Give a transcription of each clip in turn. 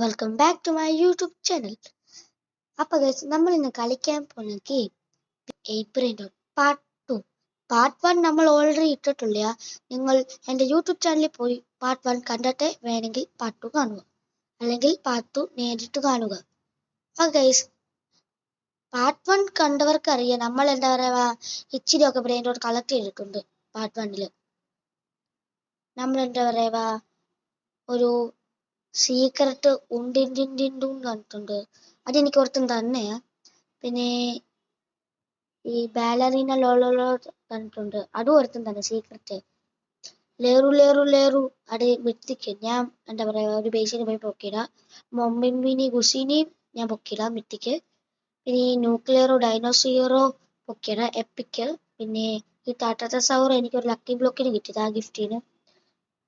Welcome back to my YouTube channel. അപ്പോൾ guys, നമ്മൾ ഇന്ന് കളിക്കാൻ പോകുന്ന game 8 brain rot part 2. Part 1 നമ്മൾ ഓൾറെഡി ഇട്ടിട്ടില്ല. നിങ്ങൾ എൻ്റെ യൂട്യൂബ് ചാനലിൽ പോയി പാർട്ട് 1 കണ്ടിട്ട് വേണമെങ്കിൽ പാർട്ട് 2 കാണുക, അല്ലെങ്കിൽ പാർട്ട് 2 നേരിട്ട് കാണുക. അപ്പോൾ ഗൈസ്, പാർട്ട് 1 കണ്ടവർക്ക് അറിയാം, നമ്മൾ എന്താ പറയുക, ഇച്ചിരിയൊക്കെ ബ്രെയിൻ റോട്ട് കളക്ട് ചെയ്തിട്ടുണ്ട്. പാർട്ട് 1 നമ്മൾ എന്താ പറയുക, ഒരു സീക്രട്ട് ഉണ്ടിണ്ടിണ്ടും കണ്ടിട്ടുണ്ട്. അതെനിക്ക് ഓർത്തും തന്നെയാ. പിന്നെ ഈ ബാലറീന ലോളോ കണ്ടിട്ടുണ്ട്, അതും ഓർത്തും തന്നെ സീക്രട്ട്. ലേറു ലേറു ലേറു അത് മിത്തിക്ക് ഞാൻ എന്താ പറയുക, ഒരു ബേസിന് പോയി പൊക്കിയിടാം. മൊമ്മിനി ഗുസിനി ഞാൻ പൊക്കിയിടാം മിത്തിക്ക്. പിന്നെ ഈ ന്യൂക്ലിയറോ ഡൈനോസിയറോ പൊക്കിയിടാം എപ്പിക്ക്. പിന്നെ ഈ ടാറ്റാ സൗർ എനിക്കൊരു ലക്കി ബ്ലോക്കിന് കിട്ടിയത്, ആ ഗിഫ്റ്റിന്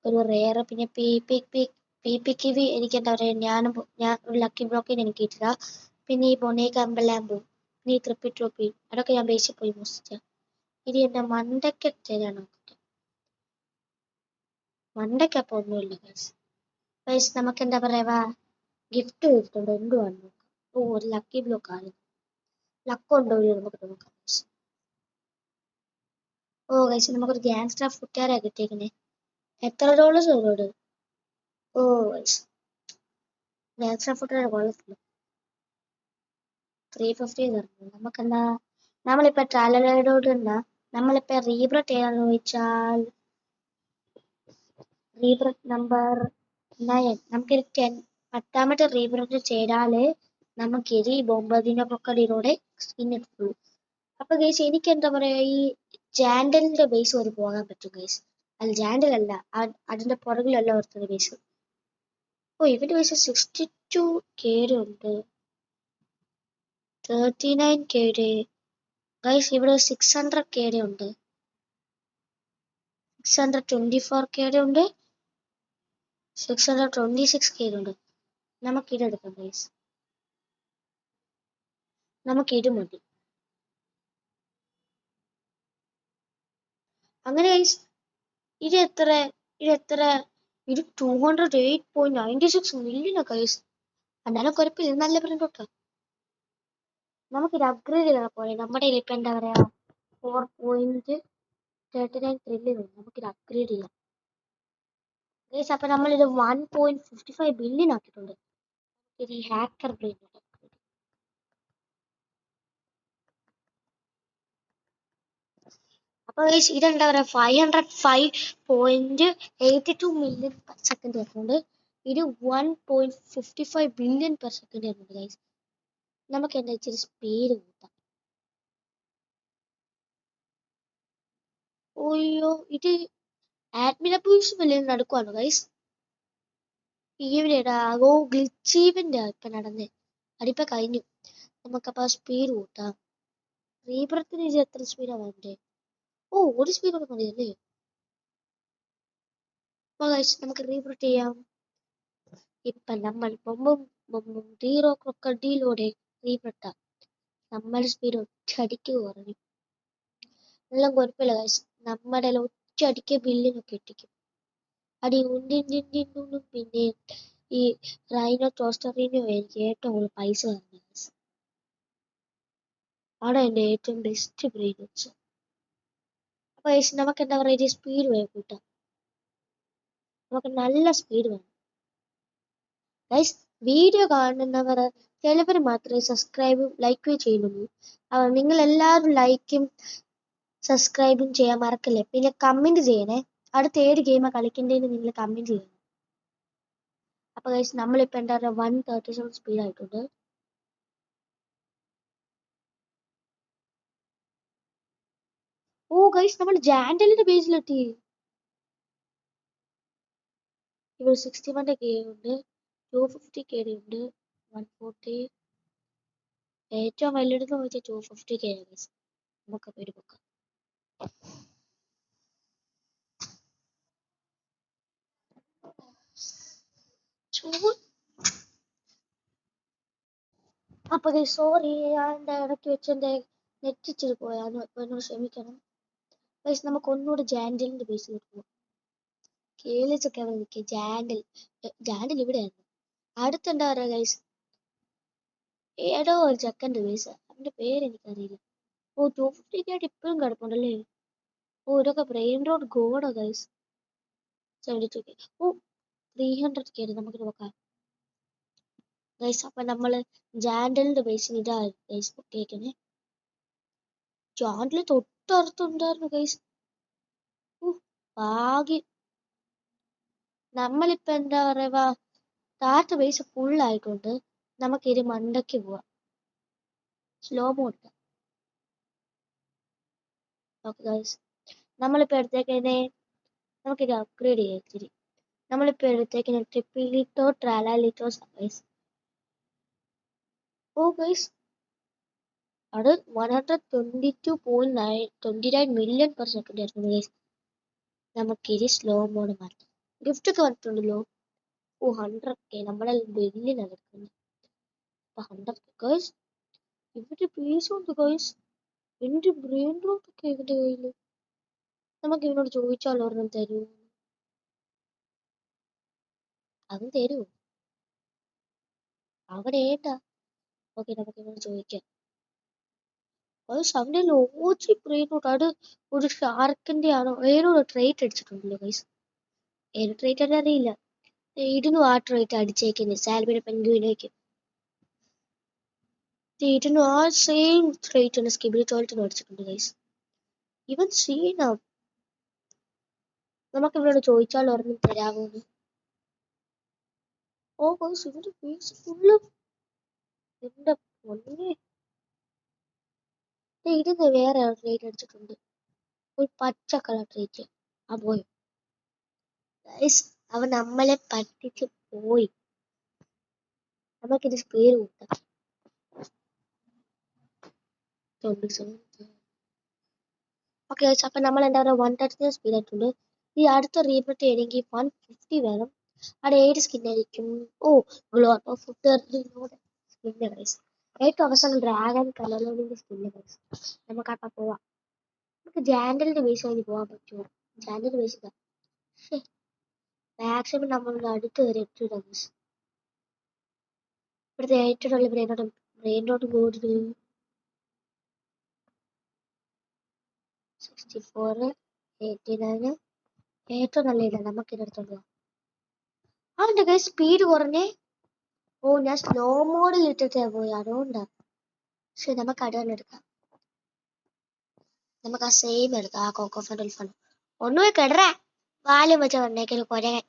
ഒരു റെയർ. പിന്നെ പി പി കിവി എനിക്ക് എന്താ പറയുക, ഞാൻ ഒരു ലക്കി ബ്ലോക്കിന് എനിക്ക് കിട്ടുക. പിന്നെ ഈ ബൊനേക്ക അമ്പലാമ്പു, പിന്നെ ഈ ട്രോപ്പി അതൊക്കെ ഞാൻ ബേസിൽ പോയി മോഷിച്ച. ഇനി എൻ്റെ മണ്ടയ്ക്ക് നോക്കട്ടെ. മണ്ടയ്ക്കപ്പോൾ ഒന്നുമില്ല ഗൈസ്. നമുക്ക് എന്താ പറയുക, ഗിഫ്റ്റ് കിട്ടുന്നുണ്ട്, എന്തുവാണ് നോക്കാം. ഓ, ഒരു ലക്കി ബ്ലോക്ക് ആണ്. ലക്കുണ്ടോ നമുക്ക് നോക്കാം. ഓ ഗൈസ്, നമുക്കൊരു ഗ്യാങ്സ്റ്റർ ഫുറ്റാരാ കിട്ടിയേക്കുന്നേ. എത്ര ഡോളേഴ്സ് ഓരോട്. ഓ ഗൈസ്, ഗ്യാങ്സ്റ്റർ ഫുറ്റാര കൊള്ളത്തില്ല. 350 തരുന്നു. നമുക്കെന്താ, നമ്മളിപ്പോ ട്രാലലോട് എന്താ, നമ്മളിപ്പോ റീബ്രട്ട് ചെയ്യാന്ന് ചോദിച്ചാൽ റീബ്രട്ട് നമ്പർ 9. നമുക്കൊരു 10ാമത്തെ റീബ്രട്ട് ചെയ്താല് നമുക്കിത് ഈ ബൊമ്പതിനൊക്കെ സ്കിൻ ഇട്ടുള്ളൂ. അപ്പൊ ഗൈസ്, എനിക്ക് എന്താ പറയാ, ഈ ജാൻഡലിന്റെ ബേസ് വരെ പോകാൻ പറ്റും ഗൈസ്. അല്ല, ജാൻഡൽ അല്ല, അതിന്റെ പുറകിലല്ല ഓർത്തത് ബേസ്. ഓ, ഇവന്റെ ബേസ് 62 കേട് ഉണ്ട്, 39 കേട്. ഗൈസ്, ഇവിടെ 600 കേടെ ഉണ്ട്, 624 കേടെ ഉണ്ട്, 626 കേടെ ഉണ്ട്. നമുക്കിത് എടുക്കാം ഗൈസ്, നമുക്കിത് മതി. അങ്ങനെ ഗൈസ്, ഇത് എത്ര, ഇത് 208.96 മില്യനാ ഗൈസ്. എന്നാലും കുഴപ്പമില്ല, നല്ല പ്രിന്റ് തൊട്ടാ. നമുക്കിത് അപ്ഗ്രേഡ് ചെയ്താൽ പോലെ. നമ്മുടെ ഇപ്പം എന്താ പറയാ, 4.39 ട്രില്യൺ. നമുക്കിത് അപ്ഗ്രേഡ് ചെയ്യാം ഗൈസ്. അപ്പൊ നമ്മളിത് 1.55 ബില്യൺ ആക്കിയിട്ടുണ്ട്. ഇത് ഈ ഹാക്കർ ബ്രെയിൻ. അപ്പൊ ഗൈസ്, ഇതെന്താ പറയാ, 505.82 മില്യൺ പെർ സെക്കൻഡ് വരുന്നുണ്ട്. ഇത് 1.55 ബില്യൺ പെർ സെക്കൻഡ് വരുന്നുണ്ട് ഗൈസ്. നമുക്ക് എന്താ ഇച്ചിരി സ്പീഡ് കൂട്ടാം. ഓയ്യോ, ഇത് ആഡ്മിൻ അബ്യൂസ് വലിയ നടക്കുവാണ് ഗൈസ്. ഈവനിടാ, ഓ ഗ്ലിച്ച് ഈവന്റ് ഇപ്പൊ നടന്നേ, അതിപ്പോ കഴിഞ്ഞു. നമുക്കപ്പോ സ്പീഡ് കൂട്ടാം. റീബ്രത്തിന് ഇത് എത്ര സ്പീഡാ വേണ്ടേ? ഓ, ഒരു സ്പീഡ് ഒക്കെ മതിയല്ലേ. അപ്പൊ ഗൈസ്, നമുക്ക് റീബ്രട്ട് ചെയ്യാം. ഇപ്പൊ നമ്മൾ ബൊമ്പും ഹീറോ ക്രൊക്കഡീലോടെ റീബ്രട്ട. നമ്മുടെ സ്പീഡ് ഒറ്റയടിക്ക് കുറഞ്ഞു. എല്ലാം കുഴപ്പമില്ല ഗൈസ്, നമ്മുടെ ഒറ്റയടിക്ക് ബില്ലിനൊക്കെ എത്തിക്കും. അടി ഉണ്ടിണ്ടിണ്ടും. പിന്നെ ഈ റൈനോ ടോസ്റ്ററിനോ എനിക്ക് ഏറ്റവും കൂടുതൽ പൈസ തരുന്നത്. അവിടെ എൻ്റെ ഏറ്റവും ബെസ്റ്റ് ബ്രെയിൻ വെച്ച്. അപ്പൊ ഗൈസ്, നമുക്ക് എന്താ പറയുക, സ്പീഡ് വേണം കൂട്ടാം. നമുക്ക് നല്ല സ്പീഡ് വേണം ഗൈസ്. വീഡിയോ കാണുന്നവർ ചിലവർ മാത്രമേ സബ്സ്ക്രൈബും ലൈക്കും ചെയ്യുന്നുള്ളൂ. നിങ്ങൾ എല്ലാവരും ലൈക്കും സബ്സ്ക്രൈബും ചെയ്യാൻ മറക്കല്ലേ. പിന്നെ കമന്റ് ചെയ്യണേ, അടുത്ത ഏത് ഗെയിമാണ് കളിക്കേണ്ടതെന്ന് നിങ്ങൾ കമന്റ് ചെയ്യണം. അപ്പൊ ഗൈസ്, നമ്മളിപ്പോ എന്താ പറയുക, 137 സ്പീഡ് ആയിട്ടുണ്ട്. ഓ ഗൈസ്, നമ്മൾ ജാൻഡലിന്റെ ബേസിലെത്തി. ഇവിടെ 61 കെ ഉണ്ട്, 250 കെ ഉണ്ട്, 140. ഏറ്റവും വലിയെടുത്ത് വെച്ചാൽ 250 കെ ഗൈസ്. നമുക്ക് പേര് പൊക്കാം. അപ്പൊ സോറി, ഞാൻ എൻ്റെ ഇടയ്ക്ക് വെച്ച് എൻ്റെ നെറ്റ് ഇച്ചിരി പോയാൽ എന്നോട് ക്ഷമിക്കണം ഗൈസ്. നമുക്ക് ഒന്നുകൂടെ ജാൻഡലിന്റെ ബേസിൽ പോകാം. കേളിച്ചൊക്കെ അവിടെ നിൽക്കുക. ജാൻഡൽ ഇവിടെയായിരുന്നു. അടുത്തെന്താ പറയാ ഗൈസ്, ഏതോ ഒരു ചെക്കൻ്റെ ഗൈസ്, അവന്റെ പേര് എനിക്കറിയില്ല. ഓ 250 ഇപ്പോഴും കിടപ്പുണ്ടല്ലേ. ഓ ഇതൊക്കെ ബ്രെയിൻ റോഡ് ഗോഡാ ഗൈസ്. 72K. ഓ 300K നമുക്ക് നോക്കാം ഗൈസ്. അപ്പൊ നമ്മള് ജാൻഡലിന്റെ ബേസിന് ഇതാ ഗൈസ് കേൾക്കുന്നേ. ജാൻഡല് തൊട്ടടുത്തുണ്ടായിരുന്നു ഗൈസ്. ഭാഗ്യം. നമ്മളിപ്പോ എന്താ പറയാ, താഴത്തെ ബേസ് ഫുൾ ആയിട്ടുണ്ട്. നമുക്ക് ഇത് മണ്ടയ്ക്ക് പോവാം. Slow mode okay guys. നമ്മളിപ്പോ എടുത്തേക്കന്നെ നമുക്കിത് അപ്ഗ്രേഡ് ചെയ്യാം ഇത്തിരി. നമ്മളിപ്പോ എടുത്തേക്കുന്ന ട്രിപ്പിലിറ്റോ ട്രാലാലിറ്റോ ഗൈസ്. ഓ ഗൈസ് അത് 122.29 മില്യൺ പെർ സെക്കൻഡ് ആയിരുന്നു ഗൈസ്. നമുക്കിത് സ്ലോ മോഡ് മാറ്റാം. ഗിഫ്റ്റ് ഒക്കെ വന്നിട്ടുണ്ടല്ലോ. ഓ 100K നമ്മളെ ബില്ലിന് എടുക്കുന്നത്. 100K guys. ഇവരുടെ പീസും ഉണ്ട് ഗൈസ്. എന്റെ ബ്രെയിൻ റോട്ട് ഒക്കെ ഇവന്റെ കയ്യില്. നമുക്ക് ഇവനോട് ചോദിച്ചാലോ ഒരെണ്ണം തരൂ. അവൻ തരൂ. അവിടെ ഏട്ടാ. ഓക്കെ നമുക്ക് ഇവനോട് ചോദിക്കാം. ഗൈസ് അവന്റെ ലോജി ബ്രെയിൻ റോട്ട് അത് ഒരു ഷാർക്കിന്റെ ആണോ ഏതോ ട്രേറ്റ് അടിച്ചിട്ടുണ്ടല്ലോ ഗൈസ്. ഏത് ട്രേറ്റ് ആണെന്ന് അറിയില്ല. ഇതിനും ആ ട്രേറ്റ് അടിച്ചേക്കുന്നത് സാൽവിയുടെ പെൻഗ്വിനേക്ക്. ഇതിനും ആ സെയിം ട്രേറ്റ് ആണ് സ്കിബിലി ടോയ്ലറ്റിനും അടിച്ചിട്ടുണ്ട് ഗൈസ്. ഇവൻ സീനാ. നമുക്ക് ഇവരോട് ചോദിച്ചാൽ ഒരെണ്ണം തരാമോന്ന്. ഓ ഗൈസ് ഇവന്റെ ഫേസ് ഫുള്ള് എന്റെ പൊന്നെ. ഇതിന് വേറെ ട്രേറ്റ് അടിച്ചിട്ടുണ്ട്, ഒരു പച്ച കളർ ട്രേറ്റ്. ആ പോയി ഗൈസ്. അവൻ നമ്മളെ പറ്റിച്ച് പോയി. നമുക്കിത് സ്പീഡ് കൂട്ടാം. Okay guys. അപ്പൊ നമ്മൾ എന്താ പറയുക 130 സ്പീഡ് ആയിട്ടുണ്ട്. ഈ അടുത്ത റീബട്ട് ചെയ്യണമെങ്കിൽ 150 വേണം. അവിടെ 7 സ്കിന്നായിരിക്കും. ഓ ഗ്ലോ ഫുഡ് സ്കിന്ന് ഗൈസ്. ഏറ്റവും അവസാനം ഡ്രാഗൺ കളറിന്റെ സ്കിന്ന് ഗൈസ്. നമുക്ക് അപ്പം പോവാം. നമുക്ക് ജാൻഡലിന്റെ ബേസ് കഴിഞ്ഞ് പോകാൻ പറ്റുമോ? ജാൻഡലിന്റെ ബേസ് ഇതാ. മാക്സിമം നമ്മളുടെ അടുത്ത് വരെ എത്തിയില്ല ഗൈസ്. ഇവിടുത്തെ ഏറ്റവും നല്ല ബ്രെയിൻ റോട്ട് കൂടുതൽ 64 89 ഏറ്റവും നല്ല ഇതാണ്. നമുക്ക് ഇതിനടുത്തോട്ട് പോവാം. അവന്റെ കൈ സ്പീഡ് കുറഞ്ഞേ. ഓ ഞാൻ സ്ലോ മോഡിൽ ഇട്ടിട്ടേ പോയി, അതുകൊണ്ടാ. പക്ഷെ നമുക്ക് അത് തന്നെ എടുക്കാം. നമുക്ക് ആ സെയിം എടുക്കാം. ആ കോക്കോ ഫണ്ട് ഫണ്ട് ഒന്നുപോയി കിടറ വാല് വെച്ച വന്നേക്കൊരു കൊരകൻ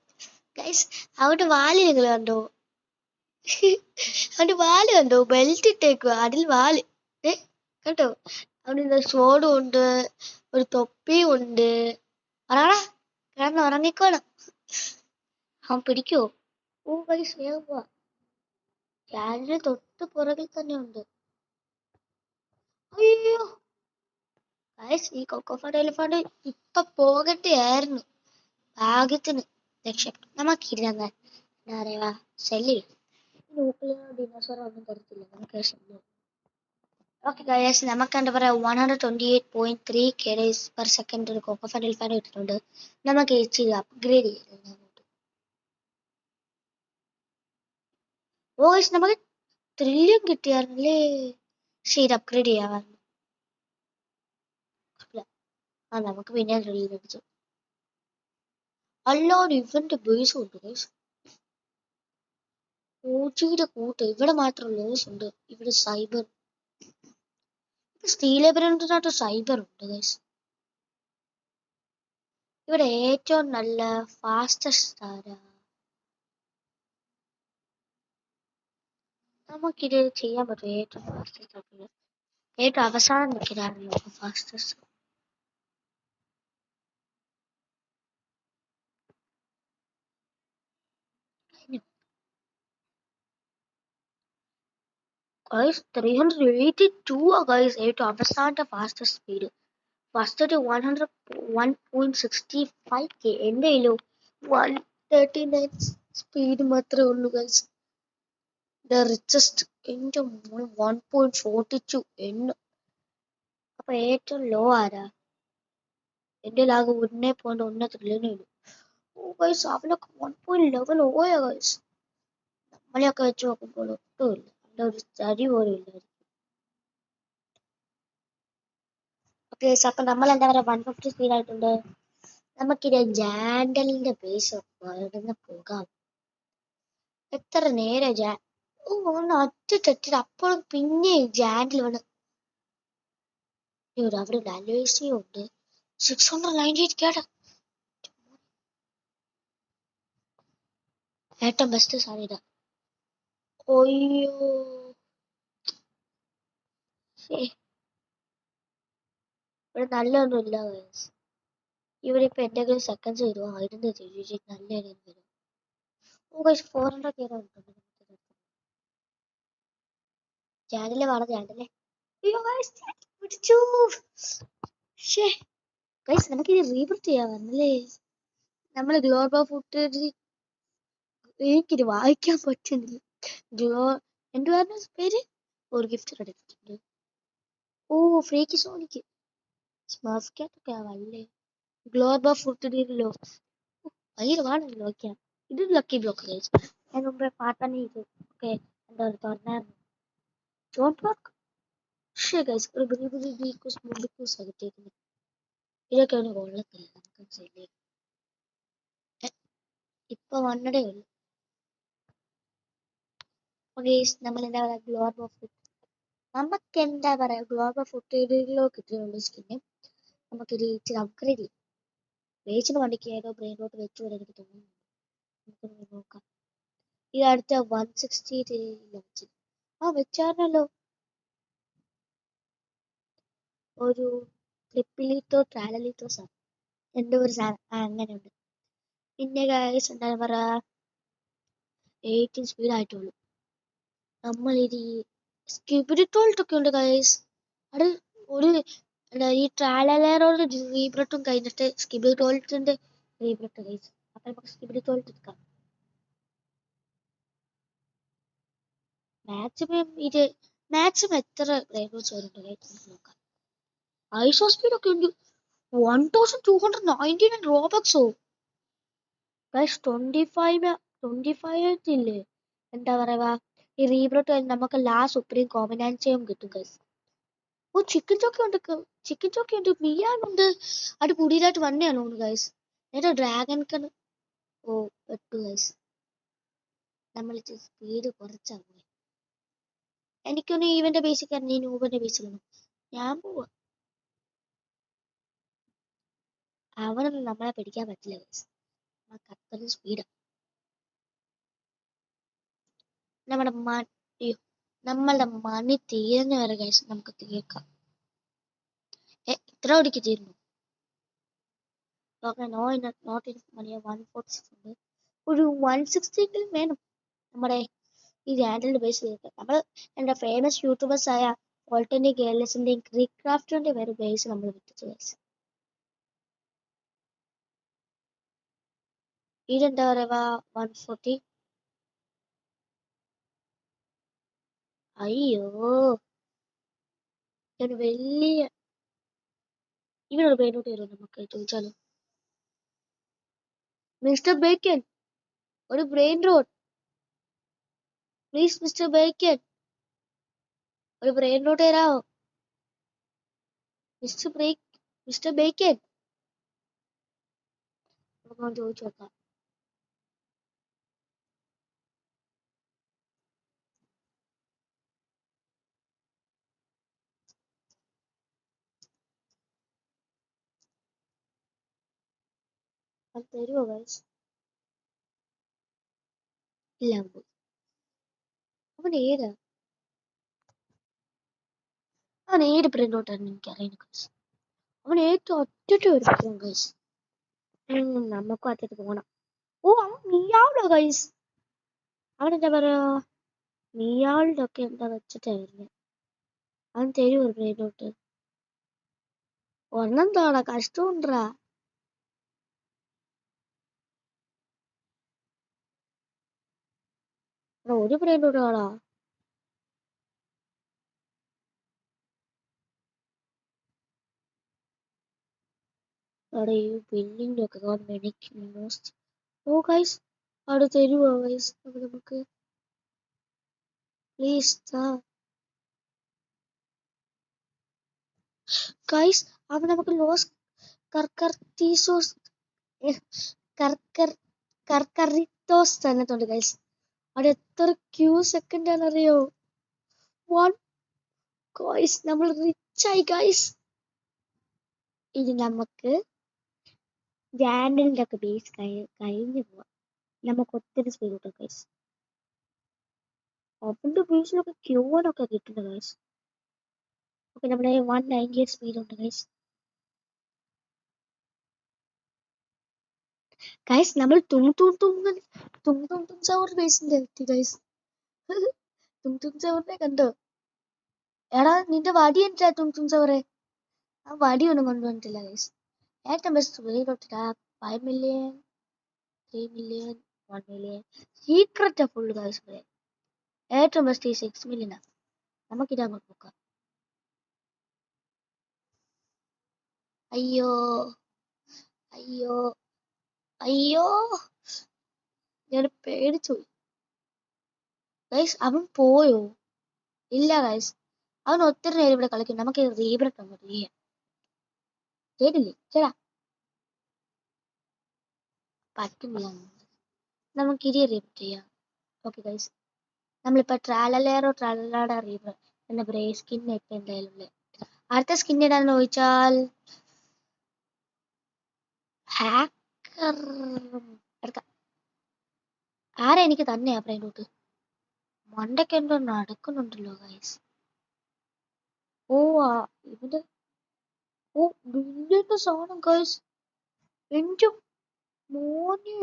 ഗൈസ്. അവന്റെ വാല് നിങ്ങൾ കണ്ടോ? അവന്റെ വാല് കണ്ടോ? ബെൽറ്റ് ഇട്ടേക്കുക, അതിൽ വാല് കേട്ടോ. അവന് സോഡും ഉണ്ട്, ഒരു തൊപ്പിയും ഉണ്ട്. പറയടാ കിടന്ന് ഉറങ്ങിക്കോണം. അവൻ പിടിക്കുവോ? ഓ ഗൈസ് വേഗം പോവാ. ക്യാൻഡിൽ തൊട്ട് പുറകിൽ തന്നെ ഉണ്ട്. അയ്യോ ഗൈസ് ഈ കൊക്കോ ഫണ്ട് എലിഫണ്ട് ഇപ്പൊ പോകട്ടെ ആയിരുന്നു. ഭാഗ്യത്തിന് രക്ഷപ്പെട്ടു. നമുക്കില്ല എന്താ പറയാ ശല്യ ന്യൂക്ലിയർ ഡിനോസർ ഒന്നും തരത്തില്ല നമുക്ക്. ഓക്കെ ഗൈസ് നമുക്ക് എന്താ പറയാ 128.3 per second ഒരു കൊക്കോ ഫണ്ട് എലിഫണ്ട് കിട്ടുന്നുണ്ട്. നമുക്ക് ഇച്ചിരി അപ്ഗ്രേഡ് ചെയ്ത് ഓ ഗൈസ് നമുക്ക് ത്രില്യം കിട്ടിയായിരുന്നല്ലേ. ശരി അപ്ഗ്രേഡ് ചെയ്യാൻ ആ നമുക്ക് പിന്നെ ത്രില്യം അടിച്ചു. അല്ലാതെ ഇവന്റെ ബേസ് ഉണ്ട് ഗൈസ്. ഓജിയുടെ കൂട്ട് ഇവിടെ മാത്രം ലോസ് ഉണ്ട്. ഇവിടെ സൈബർ സ്റ്റീലേബറിനകത്ത് സൈബർ ഉണ്ട് ഗൈസ്. ഇവിടെ ഏറ്റവും നല്ല ഫാസ്റ്റസ്റ്റ് ആരാ? നമുക്കിത് ചെയ്യാൻ പറ്റും. ഏറ്റവും ഫാസ്റ്റസ്റ്റ് ഏറ്റവും അവസാനം നിൽക്കുന്നതാണല്ലോ ഫാസ്റ്റസ്റ്റ്. ഗൈസ് 382 ഗൈസ് ഏറ്റവും അവസാനത്തെ ഫാസ്റ്റസ്റ്റ് സ്പീഡ്. First 101.65K. എൻ്റെ കയ്യിലോ 139 സ്പീഡ് മാത്രമേ ഉള്ളൂ ഗൈസ്. ദ റിച്ചസ്റ്റ് എൻ്റെ 1.42 എണ്ണ. അപ്പൊ ഏറ്റവും ലോ ആരാ? എന്റെ ലാഗ് 1.1 ട്രില്യനേ ഉള്ളൂ. ഓ ഗൈസ് അവനൊക്കെ 1.11 ഓയാ ഗൈസ്. മലയൊക്കെ വെച്ച് നോക്കുമ്പോൾ ഒട്ടുമില്ല, അവിടെ ഒരു തരി പോലും ഇല്ലായിരുന്നു. ഓക്കെ, അപ്പൊ നമ്മൾ എന്താ പറയാ 150 സ്പീഡ് ആയിട്ടുണ്ട്. നമുക്കിത് ജാൻഡലിന്റെ ബേസ് വരുന്ന പോകാം. എത്ര നേരം ഒന്ന് ഒറ്റ അപ്പോഴും പിന്നെ ജാൻഡിൽ വന്ന് അവിടെ അലോയ്സിയും ഉണ്ട്. 698 കേട്ടാ ഏറ്റവും ബെസ്റ്റ് സാധ്യത. ഒയ്യോ ഇവിടെ നല്ലൊന്നും ഇല്ല ഗൈസ്. ഇവരിപ്പോ എന്തെങ്കിലും സെക്കൻഡ്സ് തരുമോ? 1000 തരും, നല്ല വരും. ഓ ഗൈസ് 400 കയറി വന്നിട്ടുണ്ട്. ചാനലിൽ വേണം, ചാനലേ. അയ്യോ ഗൈസ് പിടിച്ചു. ഗൈസ് നമുക്കിത് റീബർത്ത് ചെയ്യാമല്ലേ? നമ്മള് ഗ്ലോബൽ ഫുട്ടേജ് എനിക്കിത് വായിക്കാൻ പറ്റുന്നില്ല. എന്തുവായിരുന്നു പേര്? ഒരു ഗിഫ്റ്റ് എടുത്തിട്ടുണ്ട്. ഓ ഫ്രീക്ക് സോണിക്ക് സ്മാർട്ട് ആവല്ലേ. ഗ്ലോബൽ ഫുട്ടേജിലോ ഭയങ്കരമാണല്ലോ. ഓക്കെ, ഇത് ലക്കി ബ്ലോക്ക് ഗൈസ്. ഞാൻ മുമ്പേ പാട്ടാണ് ഇത്. ഓക്കെ, എന്താ തുറന്നായിരുന്നു ഡോണ്ട് വർക്ക്. ഗൈസ് ഒരു പുതിയ പുതിയ ഡീക്കോസ് മുണ്ടിക്കോസ് അകത്തേക്കുന്നത് ഇതൊക്കെയാണ് കൊള്ളത്തില്ല. നമുക്ക് ഇപ്പൊ വന്നതേ ഉള്ളൂ. നമ്മൾ എന്താ പറയാ ഗ്ലോബൽ ഫുഡ് നമുക്ക് എന്താ പറയാ ഗ്ലോബൽ ഫുട്ടേജിലോ കിട്ടിയുള്ള സ്കിന്ന് നമുക്കിത് ഇച്ചിരി അപ്ഗ്രേഡ് ചെയ്യും. വേച്ചിന് വണ്ടിക്ക് ഏതോ ബ്രെയിൻ റോട്ട് വെച്ചു വരെ എനിക്ക് തോന്നുന്നു. നമുക്കൊന്ന് നോക്കാം. ഈ അടുത്ത 160 വെച്ച് വെച്ചായിരുന്നല്ലോ ഒരു ട്രിപ്പിലിറ്റോ ട്രാലലിറ്റോ സാർ എന്തോ ഒരു സാർ അങ്ങനെയുണ്ട്. പിന്നെ ഗൈസ് എന്താ പറയാ 18 സ്പീഡ് ആയിട്ടുള്ളൂ. നമ്മൾ ഇത് സ്കിബിരിറ്റോൾട്ടൊക്കെ ഉണ്ട് ഗൈസ്. അത് ഒരു ഈ ട്രാലലേറോട് റീബ്രട്ടും കഴിഞ്ഞിട്ട് സ്കിബിരിറ്റോൾട്ടിന്റെ റീബ്രട്ട് ഗൈസ്. അപ്പൊ നമുക്ക് സ്കിബിരിറ്റോൾട്ട് എടുക്കാം. മാക്സിമം എത്ര റേഡിയോസ് വരുന്നുണ്ട് ഗൈസ് നോക്കാം. ഐസോ സ്പീഡ് ഒക്കെ ഉണ്ട് 1219 റോബക്സോ ഗൈസ്. 25 ഇല്ലേ എന്താ പറയുക ഈ റീബ്രട്ട് നമുക്ക് സുപ്രീം കോമ്പിനാൻസിയും കിട്ടും ഗൈസ്. ഓ ചിക്കൻ ചോക്കി ഉണ്ട് മിയാനുണ്ട്. അത് പുതിയതായിട്ട് വന്നെയാണോ ഗൈസ്? നേരെ ഡ്രാഗൺ കൺ. ഓ പെട്ടു ഗൈസ്. നമ്മൾ സ്പീഡ് കുറച്ചാ പോയി. എനിക്കൊന്ന് ഈവന്റെ ബേസിക് നീ നൂബന്റെ ബേസിലാണ് ഞാൻ പോവാ. അവനൊന്നും നമ്മളെ പിടിക്കാൻ പറ്റില്ല ഗൈസ്. അത്രയും സ്പീഡാ. നമ്മളുടെ മണി തീരുന്ന വരെ ഗൈസ് നമുക്ക് തീർക്കാം. ഇത്ര ഒടിക്ക് തീർന്നു. നോട്ട് മണി 146 ഉണ്ട്. ഒരു 160 വേണം നമ്മുടെ ഈ ചാനലിന്റെ ബേസ് തീർക്കാം. നമ്മൾ എന്താ ഫേമസ് യൂട്യൂബേഴ്സ് ആയ ഓൾട്ടന്റെയും കേർലെസിന്റെയും ക്രിക് ക്രാഫ്റ്റിന്റെ വരെ ബേസ് നമ്മൾ വിട്ടിച്ചു ഗൈസ്. ഇതെന്താ പറയുക 140. അയ്യോ ഒരു വലിയ ഇവനൊരു പേരോട്ട് വരും നമുക്ക് ചോദിച്ചാലോ. മിസ്റ്റർ ബേക്കൻ ഒരു brain road please. Mister bacon ഒരു ബ്രെയിൻ റോഡ് തരാമോ? മിസ്റ്റർ ബേക്കൻ നമുക്ക് ചോദിച്ചു നോക്കാം. അത് തരുമോ ഗൈസ്? ഇല്ല അവൻ ഏത് ബ്രെയിൻ റോട്ടാണെന്ന് എനിക്കറിയാം ഗൈസ്. അവൻ ഏറ്റവും ഒറ്റ ഒരു ഫോൺ ഗൈസ്. നമുക്കും അറ്റത്ത് പോകണം. ഓ അവൻ നീയാളോ ഗൈസ്. അവനെന്താ പറയാ നീയാളുടെ ഒക്കെ എന്താ വെച്ചിട്ടാ വരുന്നത്. അവൻ തരുമോ ഒരു ബ്രെയിൻ റോട്ട്? ഒരെണ്ണം താടാ കഷ്ടമുണ്ടാ. ഒരു ബ്രെയിൻ റോട്ട് ആടാ. അവിടെ ഈ ബില്ലിന്റെ ഒക്കെ മോസ്റ്റ്. ഓ ഗൈസ് അവിടെ തരുമോ ഗൈസ്? നമുക്ക് പ്ലീസ് ഗൈസ്. അവൻ നമുക്ക് ലോസ് കർക്കർട്ടീസോസ് കർക്കർ കർക്കറിത്തോസ് തന്നിട്ടുണ്ട് ഗൈസ്. അവിടെ എത്ര ക്യൂ സെക്കൻഡ് ആണെന്നറിയോ? വൺ. ഗൈസ് നമ്മൾ റിച്ചായി ഗൈസ്. ഇനി നമുക്ക് ജാൻഡലിന്റെ ഒക്കെ ബേസ് കഴിഞ്ഞു പോവാം. നമുക്ക് ഒത്തിരി സ്പീഡ് കിട്ടും ഗൈസ്. ഓപ്പണിന്റെ ബേസിലൊക്കെ ക്യൂനൊക്കെ കിട്ടുന്നുണ്ട് ഗൈസ്. ഓക്കെ, നമ്മുടെ 198 സ്പീഡ് ഉണ്ട് ഗൈസ്. ഗൈസ് നമ്മൾ തും സവർ ബേസിന്റെ എത്തി ഗൈസ്. തും സവറിനെ കണ്ടോ? എടാ നിന്റെ വടി എന്താ തും സവറെ? ആ വടി ഒന്നും കൊണ്ടുവന്നിട്ടില്ല ഗൈസ്. ഏറ്റവും ബെസ്റ്റ് സ്പീഡ് തൊട്ടിട്ടാ 5 million 3 million 1 million secret full guys. ഏറ്റവും ബെസ്റ്റ് ഈ 6 മില്യൺ. നമുക്കിത് അങ്ങോട്ട് നോക്കാം. അയ്യോ അയ്യോ അയ്യോ, ഞാൻ പേടിച്ചു ഗൈസ്. അവൻ പോയോ? ഇല്ല ഗൈസ്, അവൻ ഒത്തിരി നേരം ഇവിടെ കളിക്കും. നമുക്ക് റീബ്രട്ട് അങ്ങോട്ട് ചെയ്യാം. ചെയ്തില്ലേ? ചേടാ പറ്റുന്നില്ല. നമുക്ക് ഇരി റീബ്രട്ട് ചെയ്യാം. ഓക്കെ ഗൈസ്, നമ്മളിപ്പോ ട്രാലയുടെ റീബ്രട്ട് എന്റെ ബ്രേ സ്കിൻ ഒക്കെ എന്തായാലും ഉള്ളത്. അടുത്ത സ്കിൻ ഏതാണെന്ന് ചോദിച്ചാൽ ഹാക്കർ എടുക്കാം. ആരാ എനിക്ക് തന്നെയാ ബ്രെയിനോട്ട്? മണ്ടയ്ക്ക് എന്തോ നടക്കുന്നുണ്ടല്ലോ ഗൈസ്. ഓ ഇവന്റെ ബില്ലിന്റെ സാധനം ഗൈസ്. എന്റെ മോനെ,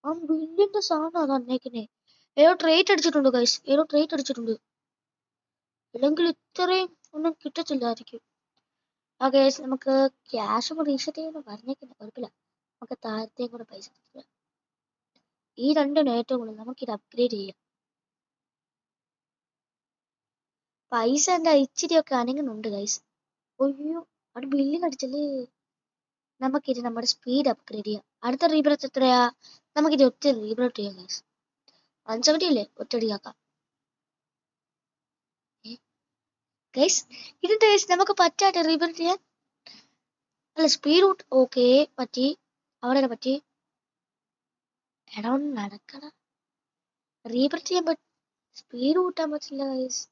ആ ബില്ലിന്റെ സാധനം തന്നേക്കുന്നേ. ഏതോ ട്രേറ്റ് അടിച്ചിട്ടുണ്ട് ഗൈസ്, ഏതോ ട്രേറ്റ് അടിച്ചിട്ടുണ്ട്. ഇല്ലെങ്കിൽ ഇത്രയും ഒന്നും കിട്ടത്തില്ലായിരിക്കും. ആ ഗൈസ്, നമുക്ക് ക്യാഷ് കൂടെ റീസെറ്റ് ചെയ്യുന്ന പറഞ്ഞേക്കുന്ന കുഴപ്പമില്ല. നമുക്ക് താഴത്തേയും കൂടെ പൈസ കിട്ടില്ല. ഈ രണ്ടും ഏറ്റവും കൂടുതൽ നമുക്കിത് അപ്ഗ്രേഡ് ചെയ്യാം. പൈസ എന്താ ഇച്ചിരിയൊക്കെ അനങ്ങുന്നുണ്ട് ഗൈസ്. അയ്യോ, അവിടെ ബില്ലിങ് അടിച്ചല്ലേ. നമുക്കിത് നമ്മുടെ സ്പീഡ് അപ്ഗ്രേഡ് ചെയ്യാം. അടുത്ത റീബ്രത്ത് എത്രയാ? നമുക്കിത് ഒറ്റ റീബ്രത്ത് ചെയ്യാം ഗൈസ്. 170 അല്ലേ? ഒറ്റടിയാക്കാം ഗൈസ്. ഇതെന്താ ഗൈസ് നമുക്ക് പറ്റാട്ടെ റീബ്രത്ത് ചെയ്യാൻ? അല്ല സ്പീഡ് ഔട്ട് ഓക്കെ പറ്റി. അവിടെ പറ്റി. എടാ ഒന്ന് നടക്കട. റീബ്രത്ത് ചെയ്യാൻ സ്പീഡ് കൂട്ടാൻ പറ്റില്ല ഗൈസ്.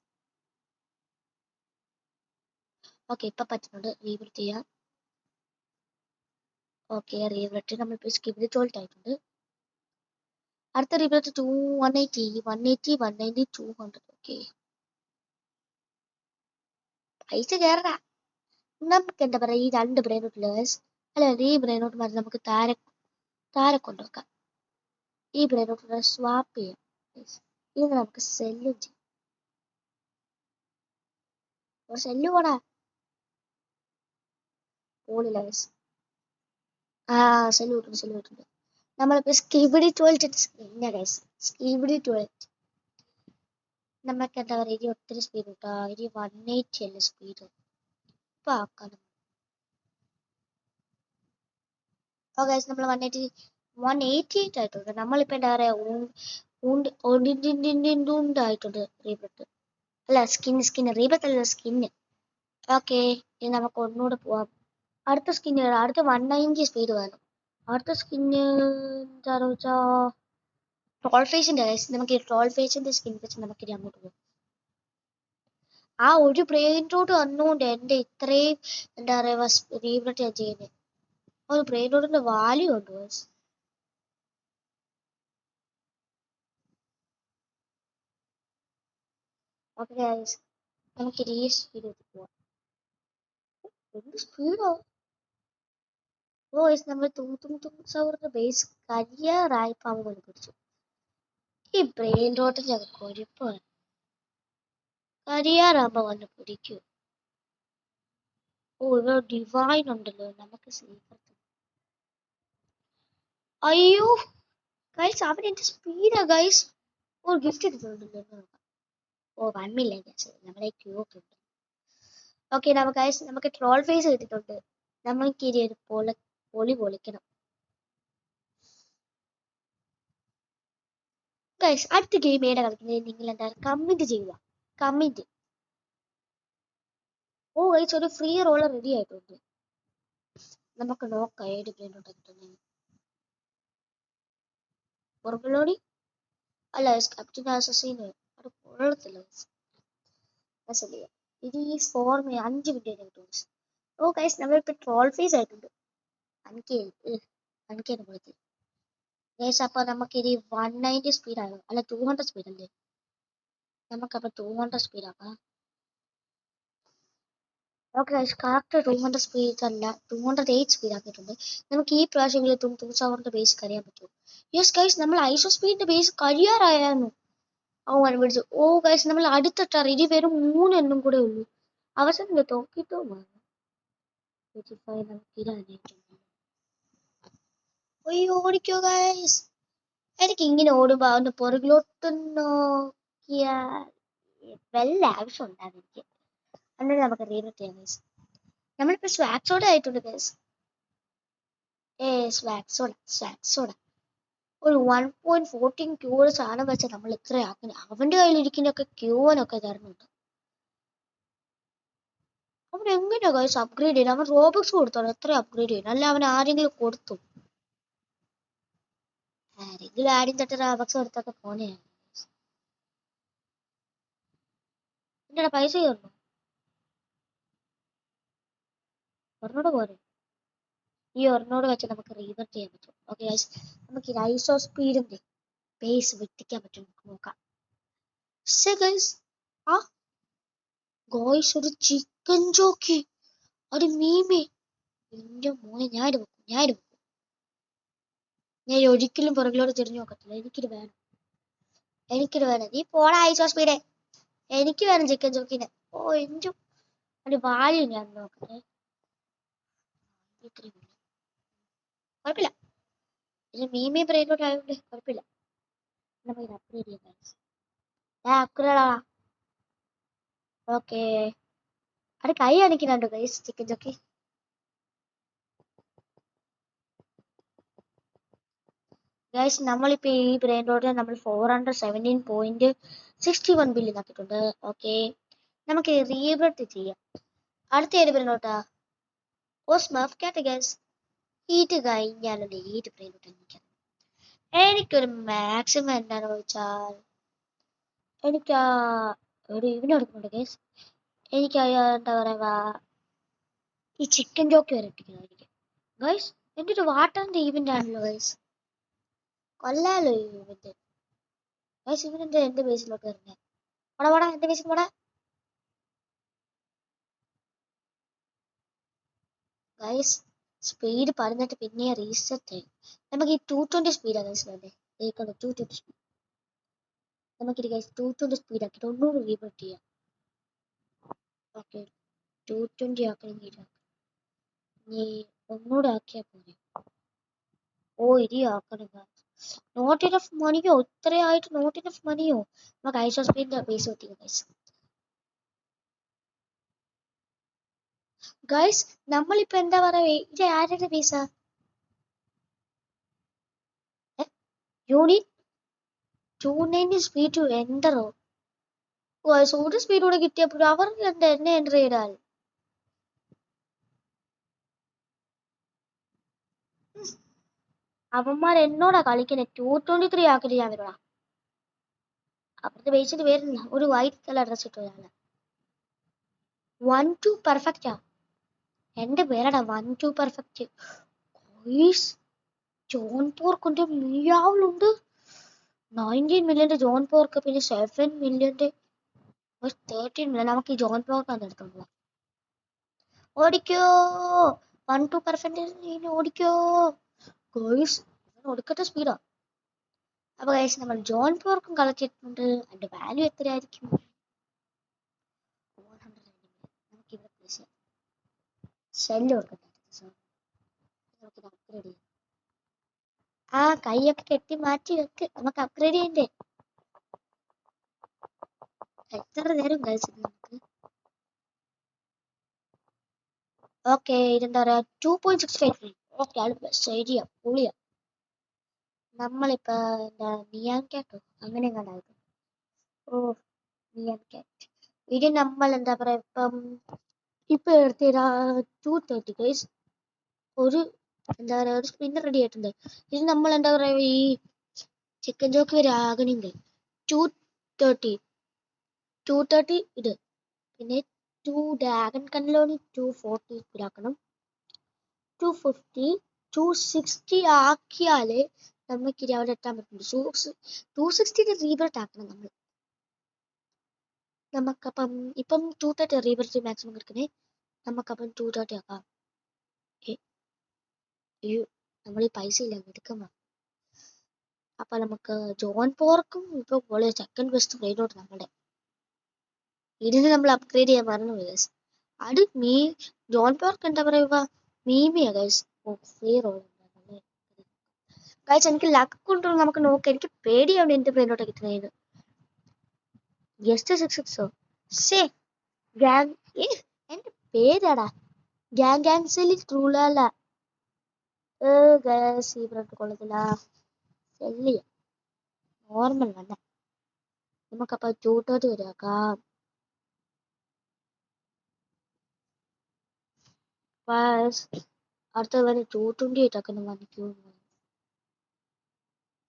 ഓക്കെ, ഇപ്പൊ പറ്റുന്നുണ്ട്. റീബ്രത്ത് ചെയ്യാം. ഓക്കെ, റീബ്രത്ത് നമ്മളിപ്പോ സ്കിപ്പ് ടോൾട്ട് ആയിട്ടുണ്ട്. അടുത്ത റീബ്രത്ത് 180 180 190 200. ഓക്കെ, പൈസ കേറടാ. നമുക്ക് എന്താ പറയാ, ഈ രണ്ട് ബ്രെയിനോട്ട് ഗൈസ്. അല്ല, ഈ ബ്രെയിനോട്ട് മാറ്റി നമുക്ക് താരെ കൊണ്ടുവെക്കാം. ഈ ബ്രെയിനോട്ട് സ്വാപ്പ് ചെയ്യാം. ഇത് നമുക്ക് സെല്ലും ചെയ്യാം. സെല്ല് പോടാ. പോളില്ല ഗൈസ്. ആ സെല്ല് കിട്ടുന്നുണ്ട്. നമ്മളിപ്പോ skibidi toilet guys. Skibidi toilet നമുക്ക് എന്താ പറയാ, ഇനി ഒത്തിരി സ്പീഡ് കിട്ടാ. ഇനി 180 അല്ലേ സ്പീഡ്. ഇപ്പൊ ആക്കണം. ഓ ഗൈസ്, നമ്മൾ 188 ആയിട്ടുണ്ട്. നമ്മളിപ്പോ എന്താ പറയാ, ആയിട്ടുണ്ട് റീബത്ത്. അല്ല സ്കിൻ റീബത്ത് അല്ല, സ്കിന്ന്. ഓക്കെ, ഇനി നമുക്ക് ഒന്നുകൂടെ പോവാം. അടുത്ത സ്കിന്ന് അടുത്ത 190 സ്പീഡ് വേണം. അടുത്ത സ്കിന്ന് എന്താണെന്ന് വെച്ചാ ട്രോൾ ഫേസിന്റെ ഗൈസ്. നമുക്ക് ഈ ട്രോൾ ഫേസിന്റെ സ്കിൻ വെച്ച് നമുക്കിനി അങ്ങോട്ട് പോകും. ആ ഒരു ബ്രെയിൻ റോഡ് വന്നുകൊണ്ട് എന്റെ ഇത്രയും എന്താ പറയാ റീബ്രട്ട് ഞാൻ ചെയ്യുന്നത്. ഒരു ബ്രെയിൻ റോഡിന്റെ വാല്യൂ ഉണ്ട് ഗൈസ്. ഓക്കെ ഗൈസ്, നമുക്ക് ഈ സ്പീഡ് പോവാം. എന്ത് സ്പീഡോ? ഓ ഗൈസ്, നമ്മൾ സൗറിന്റെ ബേസ് കരിയറായപ്പോ അവൻ പിടിച്ചു. ഈ ബ്രെയിൻ റോട്ടിന്റെ അത് കൊഴുപ്പാണ്. കരിയറാകുമ്പോ വന്ന് പിടിക്കൂ. ഓ ഇവിടെ ഡിവൈൻ ഉണ്ടല്ലോ, നമുക്ക് സീക്രട്ട്. അയ്യോ ഗൈസ്, അവൻ എന്റെ സ്പീഡാ ഗൈസ്. ഓ ഗിഫ്റ്റ് എടുത്തിട്ടുണ്ടല്ലോ. ഓ 1 മില്യൺ നമ്മുടെ ക്യൂ ഒക്കെ ഉണ്ട്. ഓക്കെ നമുക്ക് ട്രോൾ ഫേസ് കിട്ടിയിട്ടുണ്ട്. നമ്മൾക്ക് ഇനി ഒരു പൊളി പൊളിക്കണം. ഗൈസ് അടുത്ത ഗെയിം ഏതാ കളിക്കുന്നത് നിങ്ങൾ എന്തായാലും കമന്റ് ചെയ്യുക. കമന്റ്. ഓ ഗൈസ് ഒരു ഫ്രീ റോളർ റെഡി ആയിട്ടുണ്ട്. നമുക്ക് നോക്കാം ഏത് ബ്രെയിനോട്ട് കിട്ടുന്നത്. പുറകിലോടി അല്ല ക്യാപ്റ്റൻ അസസീന് അത് കൊള്ളത്തില്ല. ഇത് ഈ 5 മിനിറ്റ് കിട്ടും. ഓ ഗൈസ് നമ്മളിപ്പോ ട്രോൾ ഫേസ് ആയിട്ടുണ്ട്. എനിക്ക് കൊടുത്ത് ഗൈസ് അപ്പൊ നമുക്ക് ഇത് 190 സ്പീഡ് ആയോ അല്ല 200 സ്പീഡ് അല്ലേ? നമുക്കപ്പോ 200 സ്പീഡ് ആക്കാം. ഓക്കെ ഗൈസ് കറക്റ്റ് 200 സ്പീഡ് അല്ല 208 സ്പീഡ് ആക്കിയിട്ടുണ്ട്. നമുക്ക് ഈ പ്രാവശ്യങ്ങളിൽ 2000 ബേസ് അറിയാൻ പറ്റും. യെസ് ഗൈസ് നമ്മൾ ഐസോ സ്പീഡിന്റെ ബേസ് കഴിയാറായിരുന്നു. കണ്ടുപിടിച്ചു. ഓ ഗൈസ് നമ്മൾ അടുത്തിട്ടാറ് ഇനി വെറും 3 എണ്ണം കൂടെ ഉള്ളൂ. അവസാനം തോക്കിട്ടോ ഓടിക്കോ ഗൈസ്. എനിക്ക് ഇങ്ങനെ ഓടുമ്പോ അവന്റെ പുറകിലോട്ട് നോക്കിയാൽ വല്ല ആവശ്യം ഉണ്ടാകും എനിക്ക്. എന്നിട്ട് നമുക്ക് റീഡ് ചെയ്യാം ഗൈസ്. നമ്മളിപ്പോ സ്വാക്സോഡ ആയിട്ടുണ്ട് ഗൈസ്. സ്വാക്സോഡ ഒരു 1.14 ക്യൂടെ സാധനം വെച്ചാൽ നമ്മൾ ഇത്ര ആക്കുന്നത്. അവന്റെ കയ്യിലിരിക്കുന്നൊക്കെ ക്യൂവനൊക്കെ തരുന്നുണ്ട്. അവൻ എങ്ങനെയാ ഗൈസ് അപ്ഗ്രേഡ് ചെയ്യണം? അവൻ റോബക്സ് കൊടുത്തോളൂ എത്ര അപ്ഗ്രേഡ് ചെയ്യണം? അല്ല അവൻ ആരെങ്കിലും കൊടുത്തു? ആരെങ്കിലും ആദ്യം തൊട്ട് റോബക്സ് കൊടുത്തൊക്കെ പോനെയാണ്. എന്റെ പൈസ കയറുന്നു ഒരെണ്ണോട് പോരെ. ഈ ഒരെണ്ണോട് വെച്ച് നമുക്ക് റീവെർട്ട് ചെയ്യാൻ പറ്റും. ഓക്കെ ഗൈസ് നമുക്ക് ഈ ഐസോ സ്പീഡിന്റെ ബേസ് വെട്ടിക്കാൻ പറ്റും. നമുക്ക് നോക്കാം. ഗൈസ് ആ ഗോയ്സ് ഒരു ചിക്കൻ ജോക്കി ഒരു മീമേ. എന്റെ മോനെ ഞാൻ ഒരിക്കലും പുറകിലോട്ട് തിരിഞ്ഞു നോക്കത്തില്ല. എനിക്കിത് വേണം. നീ പോടാ ഐസോ സ്പീഡേ. എനിക്ക് വേണം ചിക്കൻ ജോക്കിനെ. ഓ എന്റെ ഒരു വാല്യൂ ഞാൻ നോക്കട്ടെ. കുഴപ്പമില്ല ഇത് മീമേ ബ്രെയിനോട്ട് ആയതുകൊണ്ട് കുഴപ്പമില്ല. നമുക്ക് അപ്ഗ്രേഡ് ചെയ്യാം. അപ്ഗ്രേഡാ. ഓക്കെ അത് കൈ കാണിക്കുന്നുണ്ട് ഗൈസ് ചിക്കൻ ജോക്കി. ഗൈസ് നമ്മളിപ്പോ ഈ ബ്രെയിനോട്ട് നമ്മൾ 417.61 ബില്യൺ ആക്കിയിട്ടുണ്ട്. ഓക്കെ നമുക്ക് റീബർട്ട് ചെയ്യാം. അടുത്ത ഏത് ബ്രെയിനോട്ടാ? ഓ സ്മർഫ് കാറ്റ് ഗൈസ്. ഇത് കഴിഞ്ഞാലല്ലേ ഏത് ബ്രെയിനോട്ട് എനിക്കത്. എനിക്കൊരു മാക്സിമം എന്താണെന്ന് വെച്ചാൽ എനിക്ക് ഒരു ഇവനെ എടുക്കുന്നുണ്ട് ഗൈസ്. എനിക്ക് എന്താ പറയുക ഈ ചിക്കൻ ജോക്കി വരട്ടിക്കുന്നതായിരിക്കും ഗൈസ്. എൻ്റെ ഒരു വാട്ടറിന്റെ ഈവന്റ് ആണല്ലോ ഗൈസ്. കൊല്ലാലോ ഈ ഇവന്റ് ഗൈസ്. ഇവനെന്താ എന്റെ ബേസിലോട്ട് വരുന്നത്? പോടാ എന്റെ ബേസിൽ പോടാ ഗൈസ്. സ്പീഡ് പറഞ്ഞിട്ട് പിന്നെ റീസെറ്റ് ആയി. നമുക്ക് ഈ 220 സ്പീഡാണ് ഗൈസ് വേണ്ടേ. 220 സ്പീഡ് നമുക്കിത് ഗൈസ് 220 സ്പീഡ് ആക്കിയിട്ട് ഒന്നുകൂടി റീബർട്ട് ചെയ്യാം. ഓക്കെ 220 ആക്കണമെങ്കിൽ നീ ഒന്നുകൂടെ ആക്കിയാൽ പോലെ. ഓ ഇനി ആക്കണം. നോട്ട് ഇനഫ് മണിയോ? ഇത്രയായിട്ട് നോട്ട് ഇനഫ് മണിയോ? നമുക്ക് ഐസോ സ്പീഡിന്റെ ബേസ് കിട്ടിയ ഗൈസ് നമ്മളിപ്പോ എന്താ പറയാ ഇത് ആരുടെ ബേസാ? യൂണിറ്റ് 290 സ്പീഡ് ടു എൻ്ററോ? ഒരു സ്പീഡ് കൂടെ കിട്ടിയപ്പോൾ അവർക്ക് എന്താ എന്നെ എൻ്റർ ചെയ്താൽ അവന്മാർ എന്നോടാ കളിക്കുന്നത്. 223 ആക്കിട്ട് ഞാൻ വരടാ. അപ്പുറത്തെ ബേസിന്റെ പേരില്ല ഒരു വൈറ്റ് കളർ ഡ്രസ് ഇട്ടതാണ്. 1-2 പെർഫെക്റ്റാ എന്റെ പേരടാ. 1-2 പെർഫെക്റ്റ്. ജോൺ പോർക്കിന്റെ മില്യാവുണ്ട്. 19 മില്യന്റെ ജോൺ പോർക്ക് പിന്നെ 7 മില്യന്റെ 13 മില്യൺ. നമുക്ക് ഈ ജോൺ പോർക്കാണ് എടുത്തോളൂ. ഓടിക്കോ 1-2 പെർഫെക്റ്റ് ഓടിക്കോ ഗോയ്സ്. ഒടുക്കത്തെ സ്പീഡാ. അപ്പൊ ഗൈസ് നമ്മൾ ജോൺ പോർക്കും കളിച്ചിട്ടുണ്ട്. അതിന്റെ വാല്യൂ എത്രയായിരിക്കും? 400. നമുക്ക് ഇവിടെ ഷെല്ല് കൊടുക്കട്ടെ. നമുക്ക് അപ്ഗ്രേഡ് ചെയ്യാം. ആ കൈയൊക്കെ കെട്ടി മാറ്റി വെക്ക്. നമുക്ക് അപ്ഗ്രേഡ് ചെയ്യണ്ടേ. എത്ര നേരം കഴിച്ചത് നമുക്ക്? ഓക്കെ ഇതെന്താ പറയാ 2.65. ഓക്കെ അത് ശരിയാ പൊളിയാ. നമ്മളിപ്പോ എന്താ നിയാൻ കേട്ടോ അങ്ങനെ കണ്ടായിരുന്നു. ഓ വീഡിയോ നമ്മൾ എന്താ പറയാ ഇപ്പൊ എടുത്ത 2:30 ഗൈസ്. ഒരു എന്താ പറയാ ഒരു സ്പിന്നർ റെഡി ആയിട്ടുണ്ട്. ഇത് നമ്മൾ എന്താ പറയാ ഈ ചിക്കൻ ജോക്ക് വരെ ആകണമെങ്കിൽ 2:30 ഇത്, പിന്നെ 2 ഡ്രാഗൺ കണ്ണിലോണി 240 സ്പീഡാക്കണം. 250 260 ആക്കിയാലേ നമുക്ക് ഇനി അവിടെ എത്താൻ പറ്റുള്ളൂ. 260 റീബർട്ട് ആക്കണം നമ്മൾ. നമുക്കപ്പം ഇപ്പം 230 റീബർട്ട് മാക്സിമം കിടക്കണേ. നമുക്കപ്പം 230 ആക്കാം. നമ്മൾ ഈ പൈസ ഇല്ല എടുക്കാൻ. അപ്പൊ നമുക്ക് ജോൺ പോർക്കും ഇപ്പൊ വളരെ സെക്കൻഡ് ബെസ്റ്റ് ബ്രെയിനോട്ട് നമ്മുടെ ഇതിന് നമ്മൾ അപ്ഗ്രേഡ് ചെയ്യാൻ പറഞ്ഞു ഗൈസ്. അത് ജോൺ പോർക്ക് എന്താ പറയുക മീമിയാ ഗൈസ്. ഗൈസ് എനിക്ക് ലക്ക് കൊണ്ടുള്ള നമുക്ക് നോക്കാം. എനിക്ക് പേടിയാണ് എന്റെ ബ്രെയിനോട്ട് കിട്ടുന്നതിന്. ജസ്റ്റ് 6 സേ ഗാങ് എന്റെ പേരാടാ ഗാങ്സിലി ട്രൂലല്ല. ഗൈസ് ഈ ബ്രെഡ് കൊള്ളത്തില്ല. ശല്യ നോർമൽ വേണ്ട. നമുക്കപ്പോ 230 വരാക്കാം. അടുത്ത വരെ 228 ആക്കണം.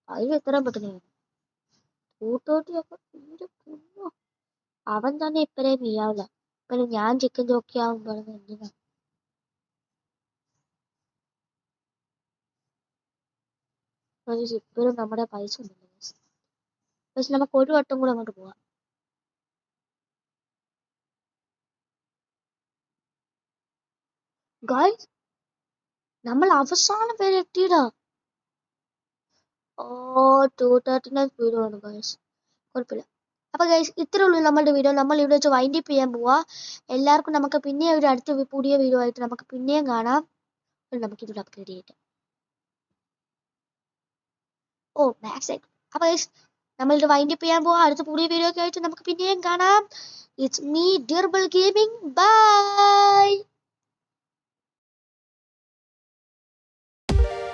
അതിൽ എത്ര പെട്ടെന്ന് 230 അവൻ തന്നെ ഇപ്പഴേ മീയാവില്ല. പിന്നെ ഞാൻ ചിക്കൻ ജോക്കിയാവും പറഞ്ഞ എന്തിനാ. ഇപ്പോഴും നമ്മുടെ പൈസ ഉണ്ടല്ലോ. പക്ഷെ നമുക്ക് ഒരു വട്ടം കൂടെ അങ്ങോട്ട് പോവാം. ഗൈസ് നമ്മൾ അവസാനം പേര് എത്തിയതാ. 239 സ്പീഡ് ആണ് ഗൈസ്. കുഴപ്പമില്ല. അപ്പൊ ഗൈസ് ഇത്രേ ഉള്ളൂ നമ്മളുടെ വീഡിയോ. നമ്മൾ ഇവിടെ വെച്ച് വൈൻഡ് അപ്പ് ചെയ്യാൻ പോവാ. എല്ലാവർക്കും നമുക്ക് പിന്നെ ഒരു അടുത്ത പുതിയ വീഡിയോ ആയിട്ട് നമുക്ക് പിന്നെയും കാണാം. നമുക്ക് ഇതിൽ അപ്ഗ്രേഡ് ചെയ്തിട്ട് മാക്സ്. അപ്പൊ ഗൈസ് നമ്മൾ ഇത് വൈൻഡ് അപ്പ് ചെയ്യാൻ പോവാ. അടുത്ത പുതിയ വീഡിയോ ഒക്കെ ആയിട്ട് നമുക്ക് പിന്നെയും കാണാം. It's me Durable Gaming. By.